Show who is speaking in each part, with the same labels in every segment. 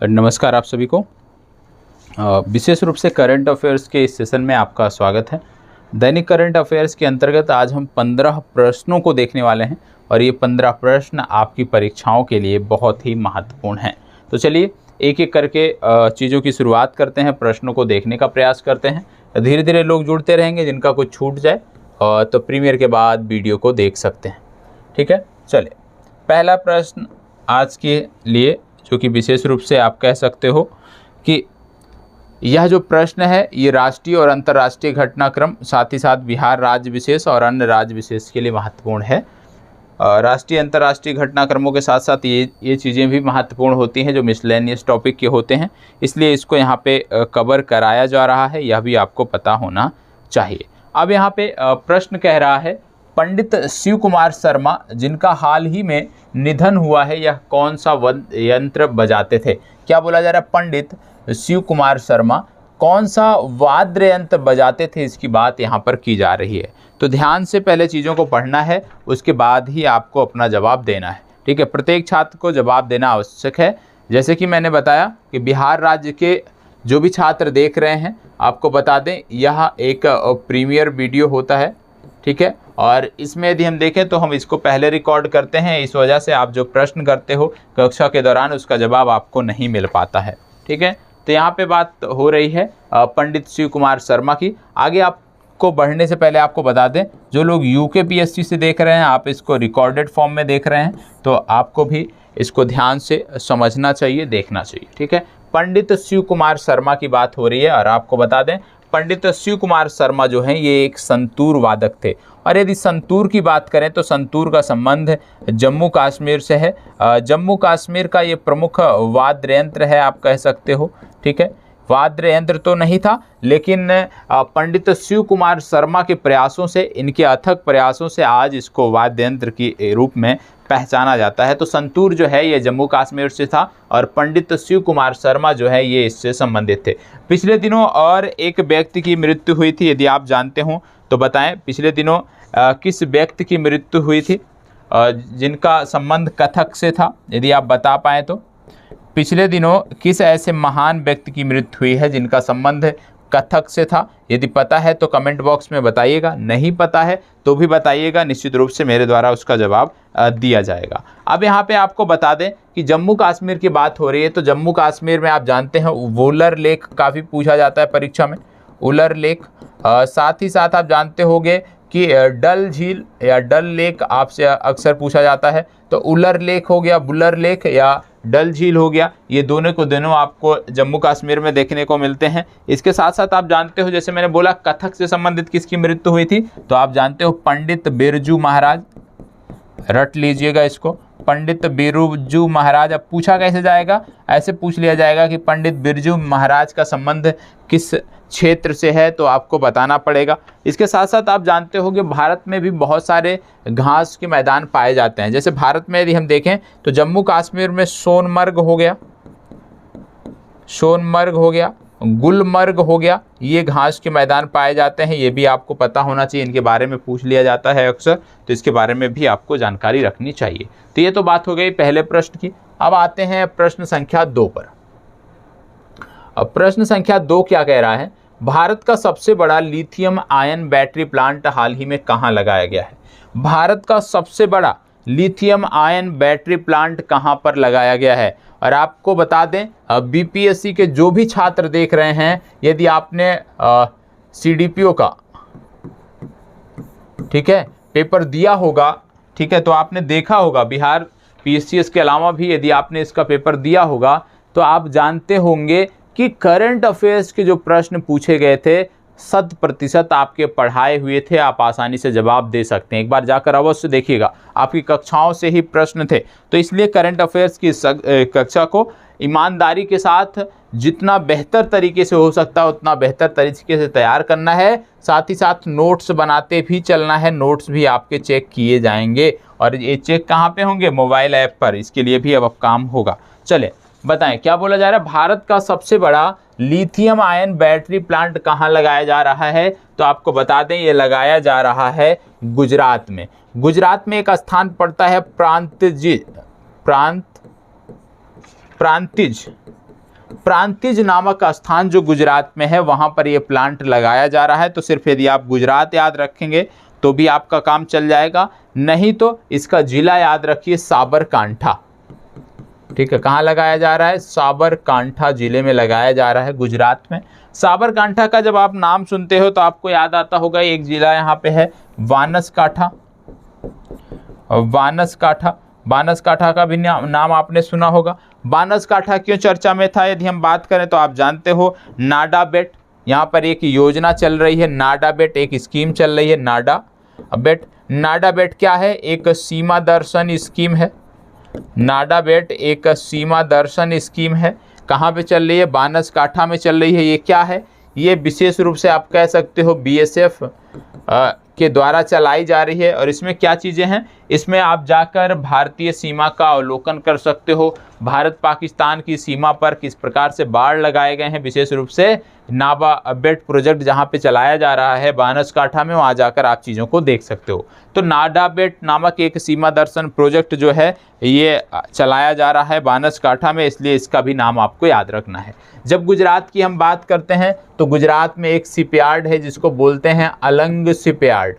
Speaker 1: नमस्कार आप सभी को। विशेष रूप से करंट अफेयर्स के इस सेशन में आपका स्वागत है। दैनिक करंट अफेयर्स के अंतर्गत आज हम 15 प्रश्नों को देखने वाले हैं और ये 15 प्रश्न आपकी परीक्षाओं के लिए बहुत ही महत्वपूर्ण हैं। तो चलिए एक एक करके चीज़ों की शुरुआत करते हैं, प्रश्नों को देखने का प्रयास करते हैं। धीरे धीरे लोग जुड़ते रहेंगे, जिनका कुछ छूट जाए तो प्रीमियर के बाद वीडियो को देख सकते हैं। ठीक है, चलिए पहला प्रश्न आज के लिए, जो कि विशेष रूप से आप कह सकते हो कि यह जो प्रश्न है ये राष्ट्रीय और अंतर्राष्ट्रीय घटनाक्रम, साथ ही साथ बिहार राज्य विशेष और अन्य राज्य विशेष के लिए महत्वपूर्ण है। राष्ट्रीय अंतर्राष्ट्रीय घटनाक्रमों के साथ साथ ये चीज़ें भी महत्वपूर्ण होती हैं जो मिसलेनियस टॉपिक के होते हैं, इसलिए इसको यहाँ पे कवर कराया जा रहा है, यह भी आपको पता होना चाहिए। अब यहाँ पे प्रश्न कह रहा है, पंडित शिव कुमार शर्मा जिनका हाल ही में निधन हुआ है, यह कौन सा यंत्र बजाते थे? क्या बोला जा रहा है? पंडित शिव कुमार शर्मा कौन सा वाद्य यंत्र बजाते थे, इसकी बात यहाँ पर की जा रही है। तो ध्यान से पहले चीज़ों को पढ़ना है, उसके बाद ही आपको अपना जवाब देना है। ठीक है, प्रत्येक छात्र को जवाब देना आवश्यक है। जैसे कि मैंने बताया कि बिहार राज्य के जो भी छात्र देख रहे हैं, आपको बता दें यह एक प्रीमियर वीडियो होता है। ठीक है, और इसमें यदि हम देखें तो हम इसको पहले रिकॉर्ड करते हैं, इस वजह से आप जो प्रश्न करते हो कक्षा के दौरान उसका जवाब आपको नहीं मिल पाता है। ठीक है, तो यहाँ पे बात हो रही है पंडित शिव कुमार शर्मा की। आगे आपको बढ़ने से पहले आपको बता दें, जो लोग UKPSC से देख रहे हैं, आप इसको रिकॉर्डेड फॉर्म में देख रहे हैं, तो आपको भी इसको ध्यान से समझना चाहिए, देखना चाहिए। ठीक है, पंडित शिव कुमार शर्मा की बात हो रही है और आपको बता दें पंडित शिव कुमार शर्मा जो हैं ये एक संतूर वादक थे। और यदि संतूर की बात करें तो संतूर का संबंध जम्मू कश्मीर से है। जम्मू कश्मीर का ये प्रमुख वाद्य यंत्र है, आप कह सकते हो। ठीक है, वाद्य यंत्र तो नहीं था, लेकिन पंडित शिव कुमार शर्मा के प्रयासों से, इनके अथक प्रयासों से आज इसको वाद्य यंत्र की रूप में पहचाना जाता है। तो संतूर जो है ये जम्मू कश्मीर से था और पंडित शिव कुमार शर्मा जो है ये इससे संबंधित थे। पिछले दिनों और एक व्यक्ति की मृत्यु हुई थी, यदि आप जानते हो तो बताएं। पिछले दिनों किस व्यक्ति की मृत्यु हुई थी जिनका संबंध कथक से था, यदि आप बता पाएँ तो? पिछले दिनों किस ऐसे महान व्यक्ति की मृत्यु हुई है जिनका संबंध कथक से था? यदि पता है तो कमेंट बॉक्स में बताइएगा, नहीं पता है तो भी बताइएगा, निश्चित रूप से मेरे द्वारा उसका जवाब दिया जाएगा। अब यहाँ पे आपको बता दें कि जम्मू कश्मीर की बात हो रही है, तो जम्मू कश्मीर में आप जानते हैं वुलर लेक काफ़ी पूछा जाता है परीक्षा में, वुलर लेक। साथ ही साथ आप जानते होंगे कि डल झील या डल लेक आपसे अक्सर पूछा जाता है, तो उलर लेक हो गया, बुलर लेक या डल झील हो गया, ये दोनों को दोनों आपको जम्मू कश्मीर में देखने को मिलते हैं। इसके साथ साथ आप जानते हो, जैसे मैंने बोला कथक से संबंधित किसकी मृत्यु हुई थी, तो आप जानते हो पंडित बिरजू महाराज, रट लीजिएगा इसको, पंडित बिरजू महाराज। अब पूछा कैसे जाएगा? ऐसे पूछ लिया जाएगा कि पंडित बिरजू महाराज का संबंध किस क्षेत्र से है, तो आपको बताना पड़ेगा। इसके साथ साथ आप जानते हो कि भारत में भी बहुत सारे घास के मैदान पाए जाते हैं। जैसे भारत में यदि हम देखें तो जम्मू कश्मीर में सोनमर्ग हो गया, गुलमर्ग हो गया, ये घास के मैदान पाए जाते हैं। ये भी आपको पता होना चाहिए, इनके बारे में पूछ लिया जाता है अक्सर, तो इसके बारे में भी आपको जानकारी रखनी चाहिए। तो ये तो बात हो गई पहले प्रश्न की। अब आते हैं प्रश्न संख्या 2 पर। अब प्रश्न संख्या 2 क्या कह रहा है? भारत का सबसे बड़ा लिथियम आयन बैटरी प्लांट हाल ही में कहाँ लगाया गया है? भारत का सबसे बड़ा लिथियम आयन बैटरी प्लांट कहाँ पर लगाया गया है? और आपको बता दें BPSC के जो भी छात्र देख रहे हैं, यदि आपने CDPO का, ठीक है, पेपर दिया होगा, ठीक है, तो आपने देखा होगा बिहार PSCS के अलावा भी यदि आपने इसका पेपर दिया होगा तो आप जानते होंगे कि करंट अफेयर्स के जो प्रश्न पूछे गए थे 100% आपके पढ़ाए हुए थे, आप आसानी से जवाब दे सकते हैं। एक बार जाकर अवश्य देखिएगा, आपकी कक्षाओं से ही प्रश्न थे। तो इसलिए करंट अफेयर्स की कक्षा को ईमानदारी के साथ जितना बेहतर तरीके से हो सकता है उतना बेहतर तरीके से तैयार करना है। साथ ही साथ नोट्स बनाते भी चलना है, नोट्स भी आपके चेक किए जाएंगे। और ये चेक कहाँ पे होंगे? मोबाइल ऐप पर। इसके लिए भी अब काम होगा। चले बताएं क्या बोला जा रहा है? भारत का सबसे बड़ा लिथियम आयन बैटरी प्लांट कहाँ लगाया जा रहा है? तो आपको बता दें ये लगाया जा रहा है गुजरात में। गुजरात में एक स्थान पड़ता है प्रांतिज प्रांतिज नामक स्थान जो गुजरात में है वहाँ पर ये प्लांट लगाया जा रहा है। तो सिर्फ यदि आप गुजरात याद रखेंगे तो भी आपका काम चल जाएगा, नहीं तो इसका जिला याद रखिए साबरकांठा। ठीक है, कहाँ लगाया जा रहा है? साबरकांठा जिले में लगाया जा रहा है, गुजरात में। साबरकांठा का जब आप नाम सुनते हो तो आपको याद आता होगा एक जिला यहाँ पे है बनासकांठा। बनासकांठा का भी नाम आपने सुना होगा। बनासकांठा क्यों चर्चा में था यदि हम बात करें तो आप जानते हो नाडाबेट, यहाँ पर एक योजना चल रही है, नाडाबेट एक स्कीम चल रही है, नाडाबेट। नाडाबेट क्या है? एक सीमा दर्शन स्कीम है। नाडाबेट एक सीमा दर्शन स्कीम है। कहाँ पे चल रही है? बनासकांठा में चल रही है। ये क्या है? ये विशेष रूप से आप कह सकते हो बीएसएफ के द्वारा चलाई जा रही है। और इसमें क्या चीज़ें हैं? इसमें आप जाकर भारतीय सीमा का अवलोकन कर सकते हो। भारत पाकिस्तान की सीमा पर किस प्रकार से बाड़ लगाए गए हैं, विशेष रूप से नाडाबेट प्रोजेक्ट जहाँ पे चलाया जा रहा है बनासकांठा में, वहाँ जाकर आप चीज़ों को देख सकते हो। तो नाडाबेट नामक एक सीमा दर्शन प्रोजेक्ट जो है ये चलाया जा रहा है बनासकांठा में, इसलिए इसका भी नाम आपको याद रखना है। जब गुजरात की हम बात करते हैं तो गुजरात में एक शिपयार्ड है जिसको बोलते हैं अलंग शिपयार्ड।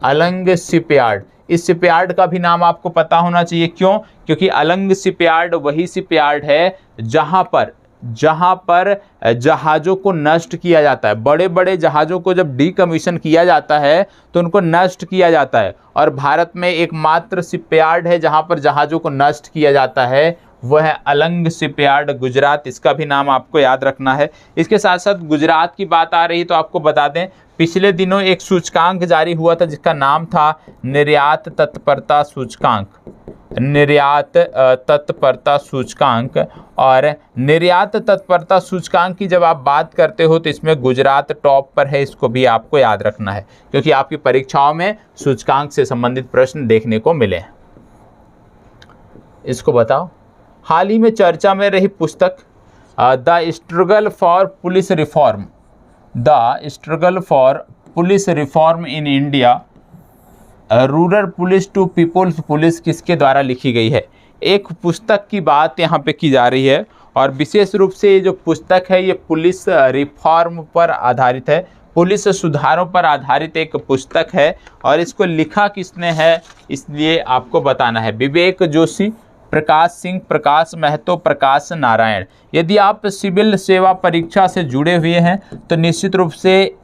Speaker 1: अलंग शिपयार्ड, इस शिपयार्ड का भी नाम आपको पता होना चाहिए। क्यों? क्योंकि अलंग शिपयार्ड वही शिपयार्ड है जहां पर जहाज़ों को नष्ट किया जाता है। बड़े बड़े जहाज़ों को जब डीकमीशन किया जाता है तो उनको नष्ट किया जाता है, और भारत में एकमात्र शिपयार्ड है जहां पर जहाज़ों को नष्ट किया जाता है, वह है अलंग शिपयार्ड, गुजरात। इसका भी नाम आपको याद रखना है। इसके साथ साथ गुजरात की बात आ रही तो आपको बता दें, पिछले दिनों एक सूचकांक जारी हुआ था जिसका नाम था निर्यात तत्परता सूचकांक। निर्यात तत्परता सूचकांक। और निर्यात तत्परता सूचकांक की जब आप बात करते हो तो इसमें गुजरात टॉप पर है, इसको भी आपको याद रखना है क्योंकि आपकी परीक्षाओं में सूचकांक से संबंधित प्रश्न देखने को मिले हैं। इसको बताओ। हाल ही में चर्चा में रही पुस्तक the struggle for police reform, the struggle for police reform in India, rural police to people's police, किसके द्वारा लिखी गई है? एक पुस्तक की बात यहाँ पे की जा रही है, और विशेष रूप से ये जो पुस्तक है ये पुलिस रिफॉर्म पर आधारित है, पुलिस सुधारों पर आधारित एक पुस्तक है। और इसको लिखा किसने है इसलिए आपको बताना है। विवेक जोशी, प्रकाश सिंह, प्रकाश महतो, प्रकाश नारायण। यदि आप सिविल सेवा परीक्षा से जुड़े हुए हैं तो निश्चित रूप से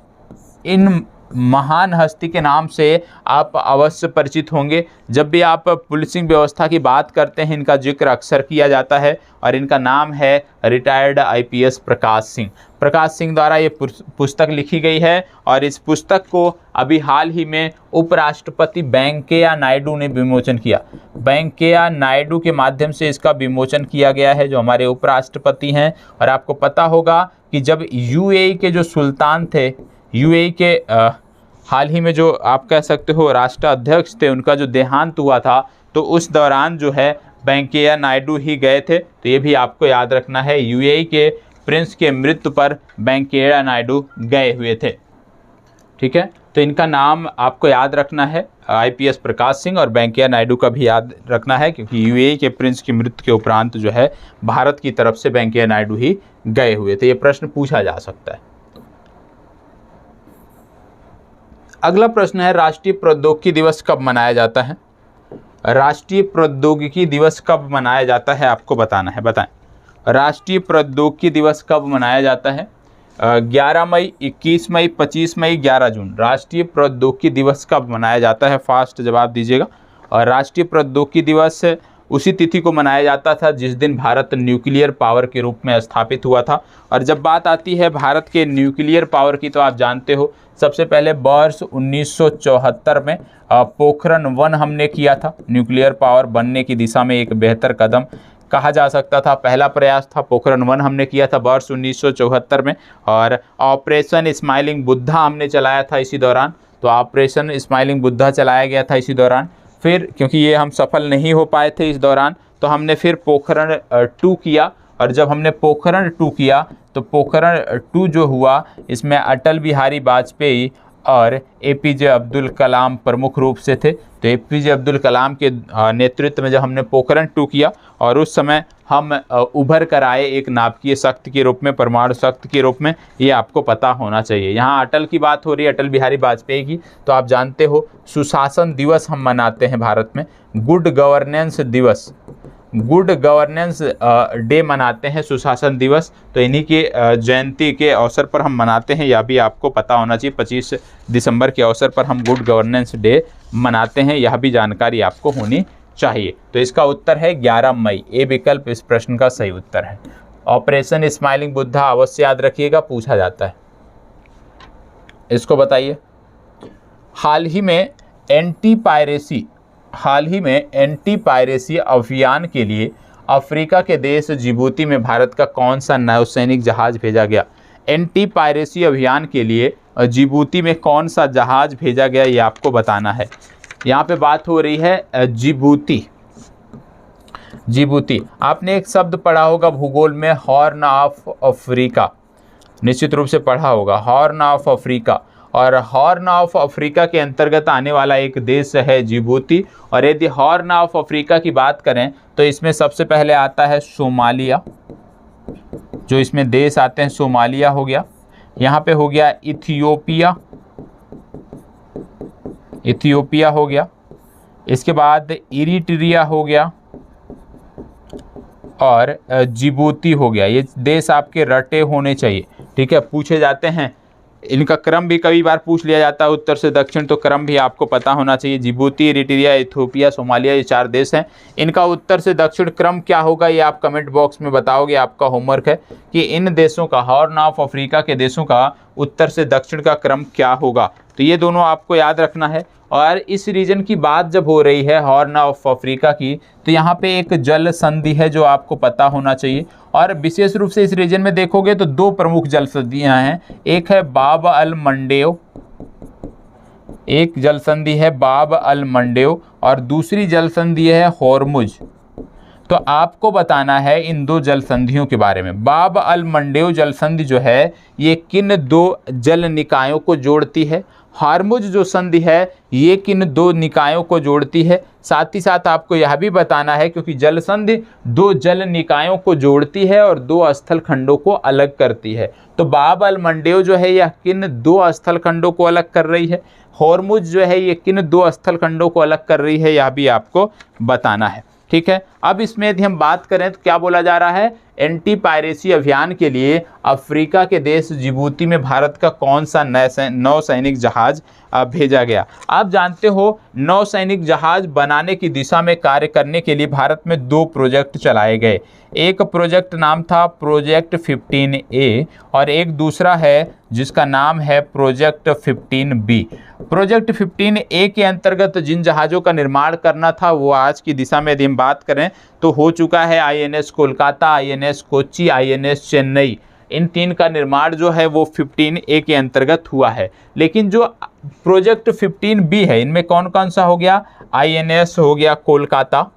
Speaker 1: इन महान हस्ती के नाम से आप अवश्य परिचित होंगे। जब भी आप पुलिसिंग व्यवस्था की बात करते हैं इनका जिक्र अक्सर किया जाता है, और इनका नाम है रिटायर्ड आईपीएस प्रकाश सिंह। प्रकाश सिंह द्वारा ये पुस्तक लिखी गई है, और इस पुस्तक को अभी हाल ही में उपराष्ट्रपति वेंकैया नायडू ने विमोचन किया। वेंकैया नायडू के माध्यम से इसका विमोचन किया गया है, जो हमारे उपराष्ट्रपति हैं। और आपको पता होगा कि जब यूएई के जो सुल्तान थे, यूएई के हाल ही में जो आप कह सकते हो राष्ट्राध्यक्ष थे, उनका जो देहांत हुआ था, तो उस दौरान जो है वेंकैया नायडू ही गए थे। तो ये भी आपको याद रखना है, यूएई के प्रिंस के मृत्यु पर वेंकैया नायडू गए हुए थे। ठीक है, तो इनका नाम आपको याद रखना है, आईपीएस प्रकाश सिंह, और वेंकैया नायडू का भी याद रखना है क्योंकि यूएई के प्रिंस की मृत्यु के उपरांत जो है भारत की तरफ से वेंकैया नायडू ही गए हुए थे। ये प्रश्न पूछा जा सकता है। अगला प्रश्न है, राष्ट्रीय प्रौद्योगिकी दिवस कब मनाया जाता है? राष्ट्रीय प्रौद्योगिकी दिवस कब मनाया जाता है आपको बताना है, बताएं। राष्ट्रीय प्रौद्योगिकी दिवस कब मनाया जाता है? 11 मई, 21 मई, 25 मई, 11 जून। राष्ट्रीय प्रौद्योगिकी दिवस कब मनाया जाता है? फास्ट जवाब दीजिएगा। और राष्ट्रीय प्रौद्योगिकी दिवस उसी तिथि को मनाया जाता था जिस दिन भारत न्यूक्लियर पावर के रूप में स्थापित हुआ था। और जब बात आती है भारत के न्यूक्लियर पावर की तो आप जानते हो सबसे पहले वर्ष 1974 में पोखरण 1 हमने किया था। न्यूक्लियर पावर बनने की दिशा में एक बेहतर कदम कहा जा सकता था, पहला प्रयास था, पोखरण 1 हमने किया था वर्ष 1974 में। और ऑपरेशन स्माइलिंग बुद्धा हमने चलाया था इसी दौरान। तो ऑपरेशन स्माइलिंग बुद्धा चलाया गया था इसी दौरान। फिर क्योंकि ये हम सफल नहीं हो पाए थे इस दौरान, तो हमने फिर पोखरण 2 किया। और जब हमने पोखरण 2 किया तो पोखरण 2 जो हुआ इसमें अटल बिहारी वाजपेयी और एपीजे अब्दुल कलाम प्रमुख रूप से थे। तो एपीजे अब्दुल कलाम के नेतृत्व में जब हमने पोखरण 2 किया और उस समय हम उभर कर आए एक नाभिकीय शक्ति के रूप में, परमाणु शक्ति के रूप में, ये आपको पता होना चाहिए। यहाँ अटल की बात हो रही है, अटल बिहारी वाजपेयी की, तो आप जानते हो सुशासन दिवस हम मनाते हैं भारत में, गुड गवर्नेंस दिवस, गुड गवर्नेंस डे मनाते हैं, सुशासन दिवस, तो इन्हीं के जयंती के अवसर पर हम मनाते हैं, यह भी आपको पता होना चाहिए। 25 दिसंबर के अवसर पर हम गुड गवर्नेंस डे मनाते हैं, यह भी जानकारी आपको होनी चाहिए। तो इसका उत्तर है 11 मई, ए विकल्प इस प्रश्न का सही उत्तर है। ऑपरेशन स्माइलिंग बुद्धा अवश्य याद रखिएगा, पूछा जाता है। इसको बताइए। हाल ही में एंटी पायरेसी अभियान के लिए अफ्रीका के देश जिबूती में भारत का कौन सा नौसैनिक जहाज भेजा गया? एंटी पायरेसी अभियान के लिए जिबूती में कौन सा जहाज भेजा गया, ये आपको बताना है। यहाँ पे बात हो रही है जिबूती। आपने एक शब्द पढ़ा होगा भूगोल में, हॉर्न ऑफ अफ्रीका, निश्चित रूप से पढ़ा होगा, हॉर्न ऑफ अफ्रीका। और हॉर्न ऑफ अफ्रीका के अंतर्गत आने वाला एक देश है जिबूती। और यदि हॉर्न ऑफ अफ्रीका की बात करें तो इसमें सबसे पहले आता है सोमालिया, जो इसमें देश आते हैं, सोमालिया हो गया, यहाँ पे हो गया इथियोपिया हो गया, इसके बाद इरिट्रिया हो गया और जिबूती हो गया। ये देश आपके रटे होने चाहिए, ठीक है, पूछे जाते हैं। इनका क्रम भी कई बार पूछ लिया जाता है, उत्तर से दक्षिण, तो क्रम भी आपको पता होना चाहिए। जिबूती, इरिट्रिया, इथियोपिया, सोमालिया, ये 4 देश हैं। इनका उत्तर से दक्षिण क्रम क्या होगा, ये आप कमेंट बॉक्स में बताओगे। आपका होमवर्क है कि इन देशों का, हॉर्न ऑफ अफ्रीका के देशों का उत्तर से दक्षिण का क्रम क्या होगा। तो ये दोनों आपको याद रखना है। और इस रीजन की बात जब हो रही है, हॉर्न ऑफ अफ्रीका की, तो यहाँ पे एक जल संधि है जो आपको पता होना चाहिए। और विशेष रूप से इस रीजन में देखोगे तो 2 प्रमुख जल संधियाँ हैं, एक है बाब अल मंडेव, एक जल संधि है बाब अल मंडेव और दूसरी जल संधि है होर्मुज। तो आपको बताना है इन 2 जल संधियों के बारे में। बाब अल मंडेव जल संधि जो है ये किन 2 जल निकायों को जोड़ती है, होर्मुज जो संधि है ये किन 2 निकायों को जोड़ती है। साथ ही साथ आपको यह भी बताना है, क्योंकि जल संधि 2 जल निकायों को जोड़ती है और 2 स्थल खंडों को अलग करती है। तो बाब अल मंडेव जो है यह किन 2 स्थल खंडों को अलग कर रही है, होर्मुज जो है ये किन 2 स्थल खंडों को अलग कर रही है, यह भी आपको बताना है, ठीक है। अब इसमें यदि हम बात करें तो क्या बोला जा रहा है, एंटी पायरेसी अभियान के लिए अफ्रीका के देश जिबूती में भारत का कौन सा नौसैनिक जहाज भेजा गया। आप जानते हो नौसैनिक जहाज बनाने की दिशा में कार्य करने के लिए भारत में 2 प्रोजेक्ट चलाए गए। एक प्रोजेक्ट नाम था प्रोजेक्ट 15A और एक दूसरा है जिसका नाम है प्रोजेक्ट 15B। प्रोजेक्ट 15A के अंतर्गत जिन जहाज़ों का निर्माण करना था वो आज की दिशा में यदि हम बात करें तो हो चुका है। INS Kolkata, INS Kochi, INS Chennai, इन 3 का निर्माण जो है वो 15A के अंतर्गत हुआ है। लेकिन जो प्रोजेक्ट 15B है इनमें कौन कौन सा हो गया, INS हो गया कोलकाता,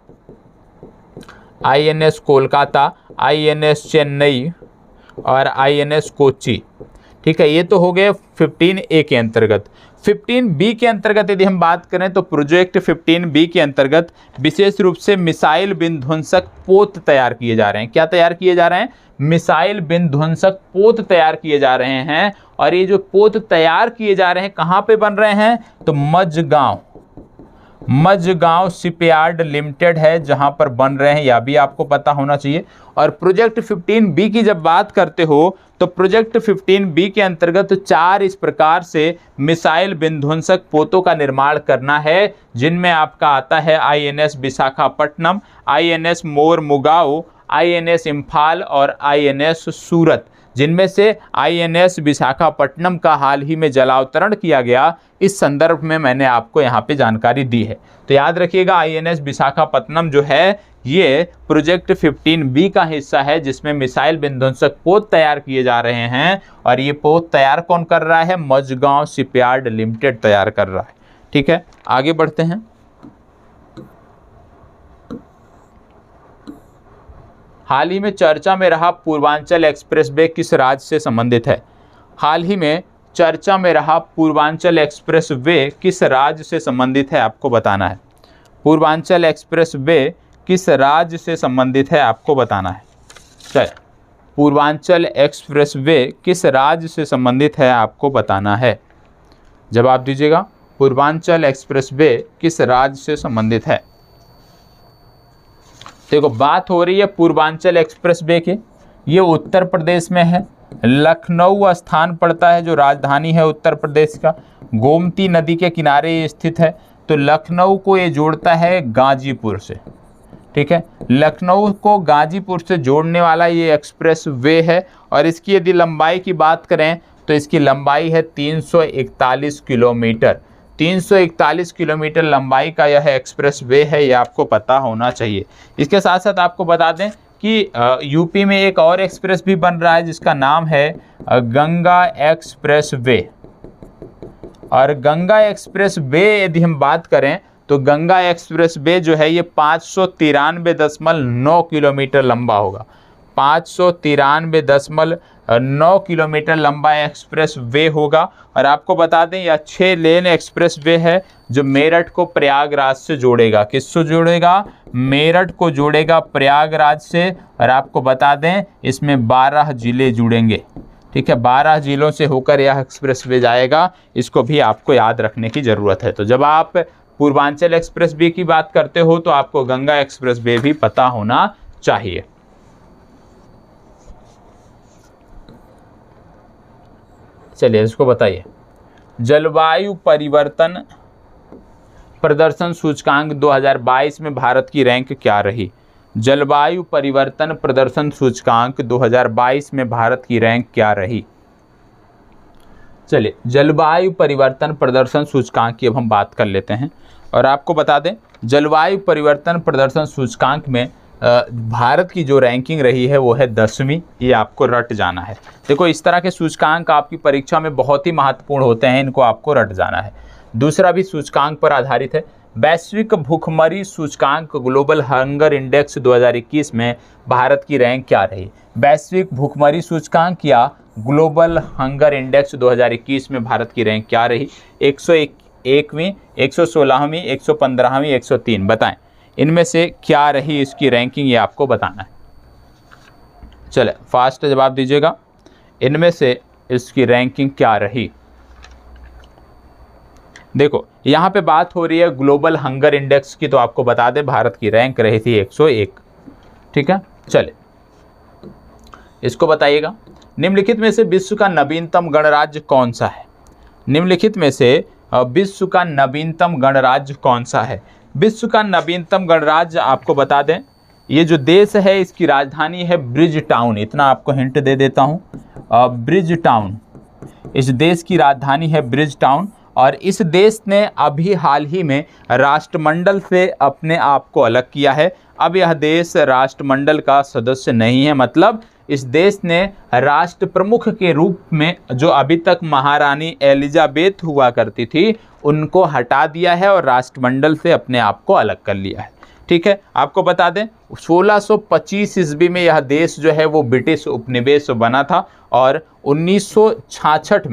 Speaker 1: INS कोलकाता, INS चेन्नई और INS कोच्चि, ठीक है। ये तो हो गए 15A के अंतर्गत। 15B के अंतर्गत यदि हम बात करें तो प्रोजेक्ट 15B के अंतर्गत विशेष रूप से मिसाइल विध्वंसक पोत तैयार किए जा रहे हैं। क्या तैयार किए जा रहे हैं, मिसाइल विध्वंसक पोत तैयार किए जा रहे हैं। और ये जो पोत तैयार किए जा रहे हैं कहाँ पे बन रहे हैं, तो मझगांव शिपयार्ड लिमिटेड है जहां पर बन रहे हैं, यह भी आपको पता होना चाहिए। और प्रोजेक्ट 15B की जब बात करते हो तो प्रोजेक्ट 15B के अंतर्गत 4 इस प्रकार से मिसाइल विध्वंसक पोतों का निर्माण करना है, जिनमें आपका आता है INS Visakhapatnam, INS Mormugao, INS Imphal और INS सूरत, जिनमें से INS विशाखापट्टनम का हाल ही में जलावतरण किया गया। इस संदर्भ में मैंने आपको यहाँ पे जानकारी दी है, तो याद रखिएगा INS विशाखापट्टनम जो है ये प्रोजेक्ट 15B का हिस्सा है, जिसमें मिसाइल विध्वंसक पोत तैयार किए जा रहे हैं। और ये पोत तैयार कौन कर रहा है, मझगांव शिपयार्ड लिमिटेड तैयार कर रहा है, ठीक है। आगे बढ़ते हैं। हाल ही में चर्चा में रहा पूर्वांचल एक्सप्रेसवे किस राज्य से संबंधित है। हाल ही में चर्चा में रहा पूर्वांचल एक्सप्रेसवे किस राज्य से संबंधित है, आपको बताना है। पूर्वांचल एक्सप्रेसवे किस राज्य से संबंधित है आपको बताना है। चलिए, पूर्वांचल एक्सप्रेसवे किस राज्य से संबंधित है आपको बताना है। जवाब दीजिएगा, पूर्वांचल एक्सप्रेसवे किस राज्य से संबंधित है। देखो, बात हो रही है पूर्वांचल एक्सप्रेसवे की, ये उत्तर प्रदेश में है। लखनऊ स्थान पड़ता है, जो राजधानी है उत्तर प्रदेश का। गोमती नदी के किनारे ये स्थित है। तो लखनऊ को ये जोड़ता है गाजीपुर से, ठीक है। लखनऊ को गाजीपुर से जोड़ने वाला ये एक्सप्रेस वे है। और इसकी यदि लंबाई की बात करें तो इसकी लंबाई है 341 किलोमीटर। 341 किलोमीटर लंबाई का यह एक्सप्रेस वे है, ये आपको पता होना चाहिए। इसके साथ साथ आपको बता दें कि यूपी में एक और एक्सप्रेस भी बन रहा है जिसका नाम है गंगा एक्सप्रेस वे। और गंगा एक्सप्रेस वे यदि हम बात करें तो गंगा एक्सप्रेस वे जो है ये 593.9 किलोमीटर लंबा होगा। 593.9 किलोमीटर लंबा एक्सप्रेस वे होगा। और आपको बता दें यह 6 लेन एक्सप्रेस वे है जो मेरठ को प्रयागराज से जोड़ेगा। किससे जोड़ेगा? मेरठ को जोड़ेगा प्रयागराज से। और आपको बता दें इसमें 12 जिले जुड़ेंगे, ठीक है। 12 जिलों से होकर यह एक्सप्रेस वे जाएगा, इसको भी आपको याद रखने की ज़रूरत है। तो जब आप पूर्वांचल एक्सप्रेस वे की बात करते हो तो आपको गंगा एक्सप्रेस वे भी पता होना चाहिए। चलिए, इसको बताइए, जलवायु परिवर्तन प्रदर्शन सूचकांक 2022 में भारत की रैंक क्या रही। जलवायु परिवर्तन प्रदर्शन सूचकांक 2022 में भारत की रैंक क्या रही। चलिए, जलवायु परिवर्तन प्रदर्शन सूचकांक की अब हम बात कर लेते हैं। और आपको बता दें जलवायु परिवर्तन प्रदर्शन सूचकांक में भारत की जो रैंकिंग रही है वो है 10वीं। ये आपको रट जाना है। देखो, इस तरह के सूचकांक आपकी परीक्षा में बहुत ही महत्वपूर्ण होते हैं, इनको आपको रट जाना है। दूसरा भी सूचकांक पर आधारित है, वैश्विक भूखमरी सूचकांक ग्लोबल हंगर इंडेक्स 2021 में भारत की रैंक क्या रही। वैश्विक भूखमरी सूचकांक या ग्लोबल हंगर इंडेक्स 2021 में भारत की रैंक क्या रही। 101वीं, 116वीं, 115वीं, 103, बताएं इनमें से क्या रही इसकी रैंकिंग, ये आपको बताना है। चले, फास्ट जवाब दीजिएगा, इनमें से इसकी रैंकिंग क्या रही। देखो, यहाँ पे बात हो रही है ग्लोबल हंगर इंडेक्स की, तो आपको बता दें भारत की रैंक रही थी 101, ठीक है। चले, इसको बताइएगा, निम्नलिखित में से विश्व का नवीनतम गणराज्य कौन सा है। निम्नलिखित में से विश्व का नवीनतम गणराज्य कौन सा है। विश्व का नवीनतम गणराज्य आपको बता दें, ये जो देश है इसकी राजधानी है ब्रिज टाउन। इतना आपको हिंट दे देता हूँ, ब्रिज टाउन, इस देश की राजधानी है ब्रिज टाउन। और इस देश ने अभी हाल ही में राष्ट्रमंडल से अपने आप को अलग किया है। अब यह देश राष्ट्रमंडल का सदस्य नहीं है, मतलब इस देश ने राष्ट्र प्रमुख के रूप में जो अभी तक महारानी एलिजाबेथ हुआ करती थी उनको हटा दिया है और राष्ट्रमंडल से अपने आप को अलग कर लिया है, ठीक है। आपको बता दें 1625 ईस्वी में यह देश जो है वो ब्रिटिश उपनिवेश बना था और 1966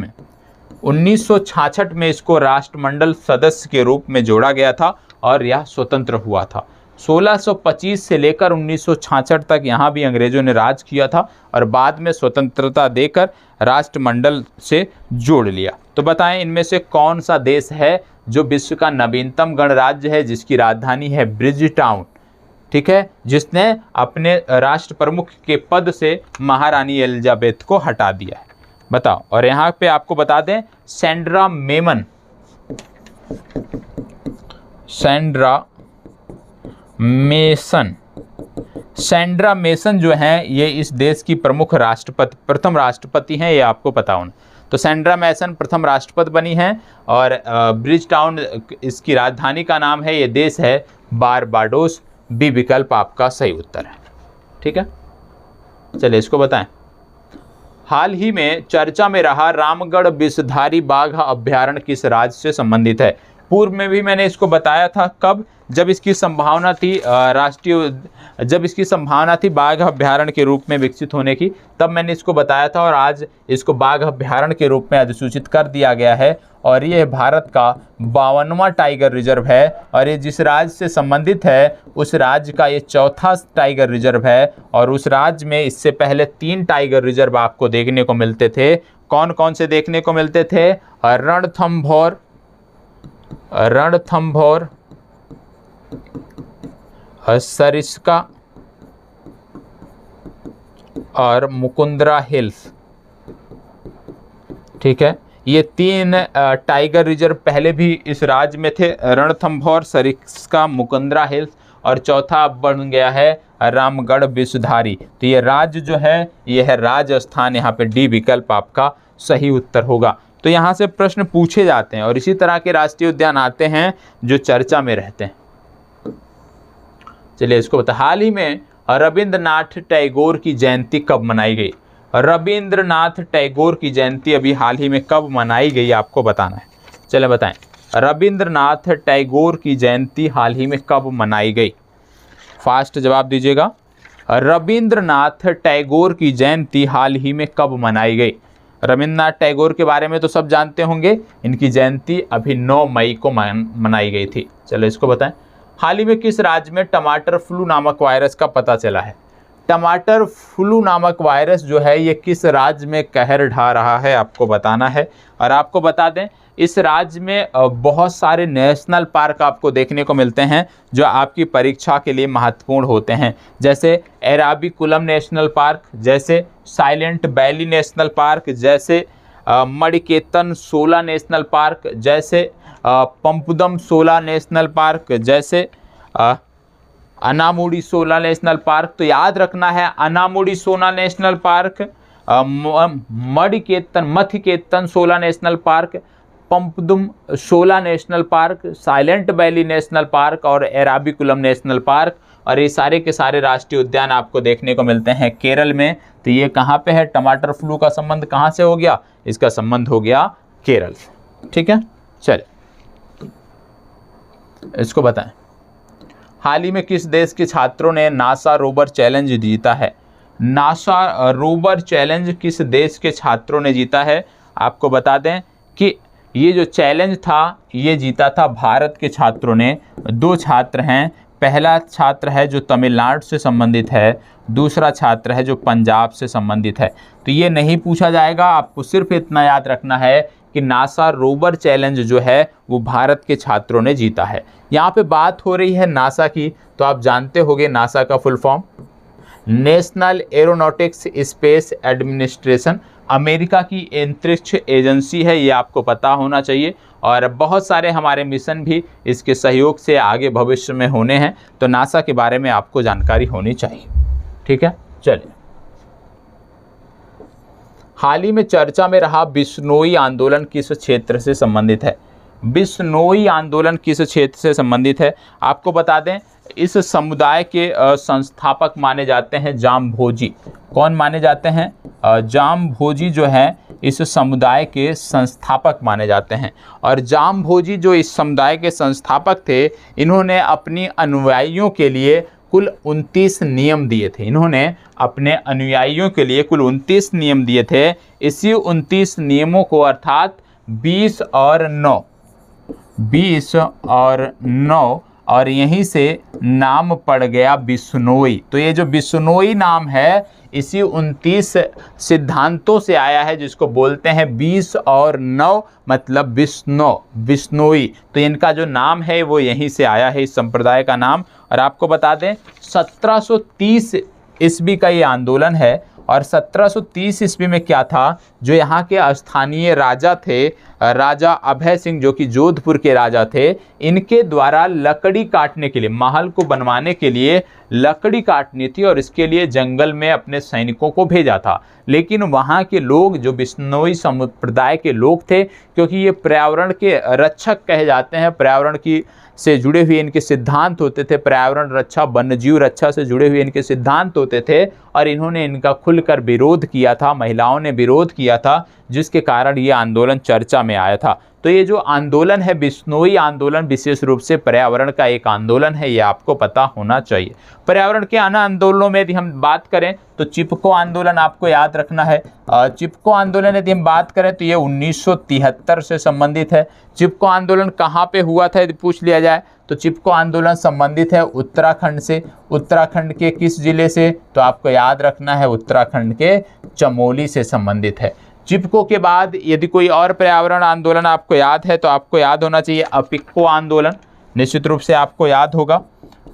Speaker 1: में इसको राष्ट्रमंडल सदस्य के रूप में जोड़ा गया था और यह स्वतंत्र हुआ था। 1625 से लेकर 1966 तक यहाँ भी अंग्रेजों ने राज किया था और बाद में स्वतंत्रता देकर राष्ट्रमंडल से जोड़ लिया। तो बताएं इनमें से कौन सा देश है जो विश्व का नवीनतम गणराज्य है, जिसकी राजधानी है ब्रिज टाउन, ठीक है, जिसने अपने राष्ट्र प्रमुख के पद से महारानी एलिजाबेथ को हटा दिया है, बताओ। और यहाँ पे आपको बता दें सैंड्रा मेसन जो हैं ये इस देश की प्रथम राष्ट्रपति हैं, ये आपको पता होना। तो सैंड्रा मेसन प्रथम राष्ट्रपति बनी हैं और ब्रिज टाउन इसकी राजधानी का नाम है। ये देश है बारबाडोस। बी विकल्प आपका सही उत्तर है, ठीक है। चलिए, इसको बताएं, हाल ही में चर्चा में रहा रामगढ़ विषधारी बाघ अभ्यारण्य किस राज्य से संबंधित है। पूर्व में भी मैंने इसको बताया था, कब, जब इसकी संभावना थी जब इसकी संभावना थी बाघ अभ्यारण्य के रूप में विकसित होने की, तब मैंने इसको बताया था और आज इसको बाघ अभ्यारण्य के रूप में अधिसूचित कर दिया गया है। और ये भारत का 52वां टाइगर रिजर्व है और ये जिस राज्य से संबंधित है उस राज्य का ये चौथा टाइगर रिजर्व है। और उस राज्य में इससे पहले 3 टाइगर रिजर्व आपको देखने को मिलते थे। कौन कौन से देखने को मिलते थे? रणथंभौर, सरिस्का और मुकुंदरा हिल्स। ठीक है, ये 3 टाइगर रिजर्व पहले भी इस राज्य में थे, रणथंभौर, सरिस्का, मुकुंदरा हिल्स, और चौथा बन गया है रामगढ़ विषधारी। तो ये राज्य जो है ये है राजस्थान। यहाँ पे डी विकल्प आपका सही उत्तर होगा। तो यहाँ से प्रश्न पूछे जाते हैं और इसी तरह के राष्ट्रीय उद्यान आते हैं जो चर्चा में रहते हैं। चलिए इसको बता, हाल ही में रविंद्रनाथ टैगोर की जयंती कब मनाई गई? रविंद्रनाथ टैगोर की जयंती अभी हाल ही में कब मनाई गई आपको बताना है। चलिए बताएं, रविंद्रनाथ टैगोर की जयंती हाल ही में कब मनाई गई? फास्ट जवाब दीजिएगा। रविंद्रनाथ टैगोर की जयंती हाल ही में कब मनाई गई? रविंद्रनाथ टैगोर के बारे में तो सब जानते होंगे, इनकी जयंती अभी 9 मई को मनाई गई थी। चलो इसको बताएं, हाल ही में किस राज्य में टमाटर फ्लू नामक वायरस का पता चला है? टमाटर फ्लू नामक वायरस जो है ये किस राज्य में कहर ढा रहा है आपको बताना है। और आपको बता दें इस राज्य में बहुत सारे नेशनल पार्क आपको देखने को मिलते हैं जो आपकी परीक्षा के लिए महत्वपूर्ण होते हैं, जैसे एराविकुलम नेशनल पार्क, जैसे साइलेंट वैली नेशनल पार्क, जैसे मणिकेतन शोला नेशनल पार्क, जैसे पंपुदम शोला नेशनल पार्क, जैसे अनामुडी शोला नेशनल पार्क। तो याद रखना है Anamudi Shola national park, Mathikettan Shola national park, Pampadum Shola national park, silent valley national park और एराविकुलम नेशनल पार्क। और ये सारे के सारे राष्ट्रीय उद्यान आपको देखने को मिलते हैं केरल में। तो ये कहाँ पे है? टमाटर फ्लू का संबंध कहाँ से हो गया? इसका संबंध हो गया केरल से। ठीक है, चलिए इसको बताएं, हाल ही में किस देश के छात्रों ने नासा रोवर चैलेंज जीता है? नासा रोवर चैलेंज किस देश के छात्रों ने जीता है? आपको बता दें कि ये जो चैलेंज था ये जीता था भारत के छात्रों ने। 2 छात्र हैं, पहला छात्र है जो तमिलनाडु से संबंधित है, दूसरा छात्र है जो पंजाब से संबंधित है। तो ये नहीं पूछा जाएगा, आपको सिर्फ इतना याद रखना है कि नासा रोवर चैलेंज जो है वो भारत के छात्रों ने जीता है। यहाँ पे बात हो रही है नासा की, तो आप जानते होंगे नासा का full form national aeronautics space administration, America की अंतरिक्ष एजेंसी है, ये आपको पता होना चाहिए। और बहुत सारे हमारे मिशन भी इसके सहयोग से आगे भविष्य में होने हैं, तो नासा के बारे में आपको जानकारी होनी चाहिए। ठीक है, चलिए हाल ही में चर्चा में रहा बिश्नोई आंदोलन किस क्षेत्र से संबंधित है? बिश्नोई आंदोलन किस क्षेत्र से संबंधित है? आपको बता दें इस समुदाय के संस्थापक माने जाते हैं जामभोजी। कौन माने जाते हैं? जामभोजी जो है इस समुदाय के संस्थापक माने जाते हैं। और जामभोजी जो इस समुदाय के संस्थापक थे, इन्होंने अपनी अनुयायियों के लिए कुल 29 नियम दिए थे। इन्होंने अपने अनुयायियों के लिए कुल 29 नियम दिए थे। इसी 29 नियमों को अर्थात 20 और 9 और यहीं से नाम पड़ गया बिश्नोई। तो ये जो बिश्नोई नाम है इसी 29 सिद्धांतों से आया है, जिसको बोलते हैं 20 और 9 मतलब बिश्नोई। तो इनका जो नाम है वो यहीं से आया है, इस संप्रदाय का नाम। और आपको बता दें 1730 ईस्वी का ये आंदोलन है। और 1730 ईस्वी में क्या था, जो यहाँ के स्थानीय राजा थे, राजा अभय सिंह जो कि जोधपुर के राजा थे, इनके द्वारा लकड़ी काटने के लिए, महल को बनवाने के लिए लकड़ी काटनी थी और इसके लिए जंगल में अपने सैनिकों को भेजा था। लेकिन वहाँ के लोग जो बिश्नोई संप्रदाय के लोग थे, क्योंकि ये पर्यावरण के रक्षक कहे जाते हैं, पर्यावरण की से जुड़े हुए इनके सिद्धांत होते थे, पर्यावरण रक्षा वन्यजीव रक्षा से जुड़े हुए इनके सिद्धांत होते थे, और इन्होंने इनका खुलकर विरोध किया था, महिलाओं ने विरोध किया था, जिसके कारण ये आंदोलन चर्चा में आया था। तो ये जो आंदोलन है बिश्नोई आंदोलन विशेष रूप से पर्यावरण का एक आंदोलन है, ये आपको पता होना चाहिए। पर्यावरण के अन्य आंदोलनों में यदि हम बात करें तो चिपको आंदोलन आपको याद रखना है। चिपको आंदोलन यदि हम बात करें तो ये 1973 से संबंधित है। चिपको आंदोलन कहाँ पे हुआ था यदि पूछ लिया जाए तो चिपको आंदोलन संबंधित है उत्तराखंड से। उत्तराखंड के किस जिले से? तो आपको याद रखना है उत्तराखंड के चमोली से संबंधित है। चिपको के बाद यदि कोई और पर्यावरण आंदोलन आपको याद है तो आपको याद होना चाहिए अपिक्को आंदोलन, निश्चित रूप से आपको याद होगा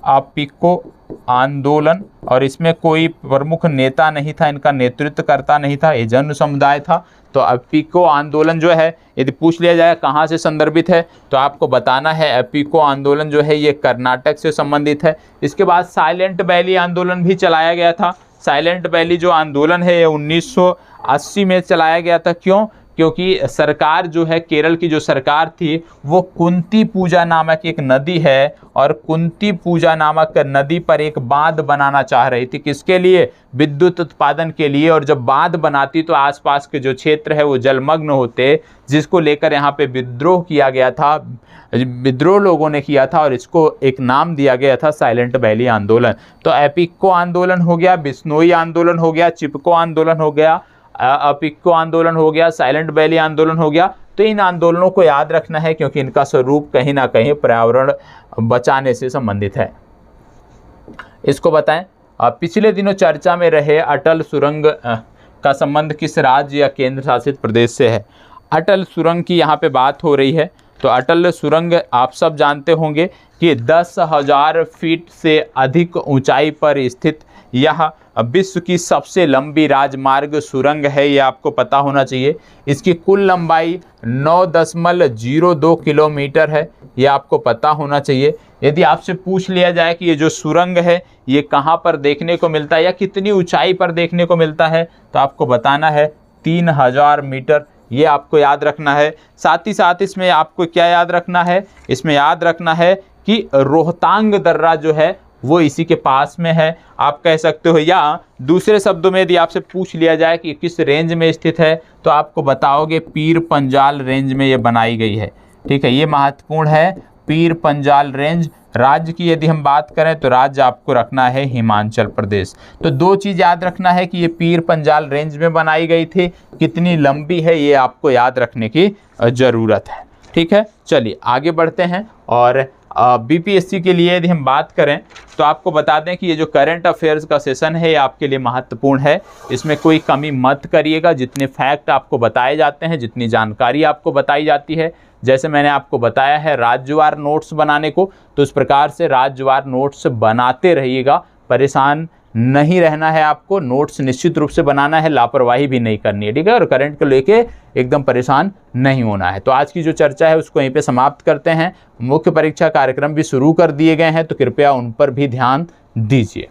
Speaker 1: अपिक्को आंदोलन। और इसमें कोई प्रमुख नेता नहीं था, इनका नेतृत्व करता नहीं था, ये जन समुदाय था। तो अपिक्को आंदोलन जो है यदि पूछ लिया जाए कहाँ से संदर्भित है तो आपको बताना है अपिक्को आंदोलन जो है ये कर्नाटक से संबंधित है। इसके बाद साइलेंट वैली आंदोलन भी चलाया गया था। साइलेंट वैली जो आंदोलन है ये 1980 में चलाया गया था। क्यों? क्योंकि सरकार जो है केरल की जो सरकार थी वो कुंती पूजा नामक एक नदी है और कुंती पूजा नामक नदी पर एक बांध बनाना चाह रही थी। किसके लिए? विद्युत उत्पादन के लिए। और जब बांध बनाती तो आसपास के जो क्षेत्र है वो जलमग्न होते, जिसको लेकर यहाँ पे विद्रोह किया गया था, विद्रोह लोगों ने किया था और इसको एक नाम दिया गया था साइलेंट वैली आंदोलन। तो अपिक्को आंदोलन हो गया, बिश्नोई आंदोलन हो गया, चिपको आंदोलन हो गया, अपिक्को आंदोलन हो गया, साइलेंट वैली आंदोलन हो गया। तो इन आंदोलनों को याद रखना है क्योंकि इनका स्वरूप कहीं ना कहीं पर्यावरण बचाने से संबंधित है। इसको बताएं। पिछले दिनों चर्चा में रहे अटल सुरंग का संबंध किस राज्य या केंद्र शासित प्रदेश से है? अटल सुरंग की यहाँ पे बात हो रही है। तो अटल सुरंग आप सब जानते होंगे कि 10,000 फीट से अधिक ऊंचाई पर स्थित यह विश्व की सबसे लंबी राजमार्ग सुरंग है, ये आपको पता होना चाहिए। इसकी कुल लंबाई 9.02 किलोमीटर है, ये आपको पता होना चाहिए। यदि आपसे पूछ लिया जाए कि ये जो सुरंग है ये कहाँ पर देखने को मिलता है या कितनी ऊंचाई पर देखने को मिलता है तो आपको बताना है 3000 मीटर, ये आपको याद रखना है। साथ ही साथ इसमें आपको क्या याद रखना है? इसमें याद रखना है कि रोहतांग दर्रा जो है वो इसी के पास में है, आप कह सकते हो। या दूसरे शब्दों में यदि आपसे पूछ लिया जाए कि किस रेंज में स्थित है तो आपको बताओगे पीर पंजाल रेंज में ये बनाई गई है। ठीक है, ये महत्वपूर्ण है, पीर पंजाल रेंज। राज्य की यदि हम बात करें तो राज्य आपको रखना है हिमाचल प्रदेश। तो दो चीज़ याद रखना है कि ये पीर पंजाल रेंज में बनाई गई थी, कितनी लंबी है ये आपको याद रखने की ज़रूरत है। ठीक है, चलिए आगे बढ़ते हैं। और बीपीएससी के लिए यदि हम बात करें तो आपको बता दें कि ये जो करंट अफेयर्स का सेशन है ये आपके लिए महत्वपूर्ण है। इसमें कोई कमी मत करिएगा, जितने फैक्ट आपको बताए जाते हैं, जितनी जानकारी आपको बताई जाती है, जैसे मैंने आपको बताया है राज्यवार नोट्स बनाने को, तो इस प्रकार से राज्यवार नोट्स बनाते रहिएगा। परेशान नहीं रहना है आपको, नोट्स निश्चित रूप से बनाना है, लापरवाही भी नहीं करनी है। ठीक है, और करंट को लेके एकदम परेशान नहीं होना है। तो आज की जो चर्चा है उसको यहीं पे समाप्त करते हैं। मुख्य परीक्षा कार्यक्रम भी शुरू कर दिए गए हैं तो कृपया उन पर भी ध्यान दीजिए।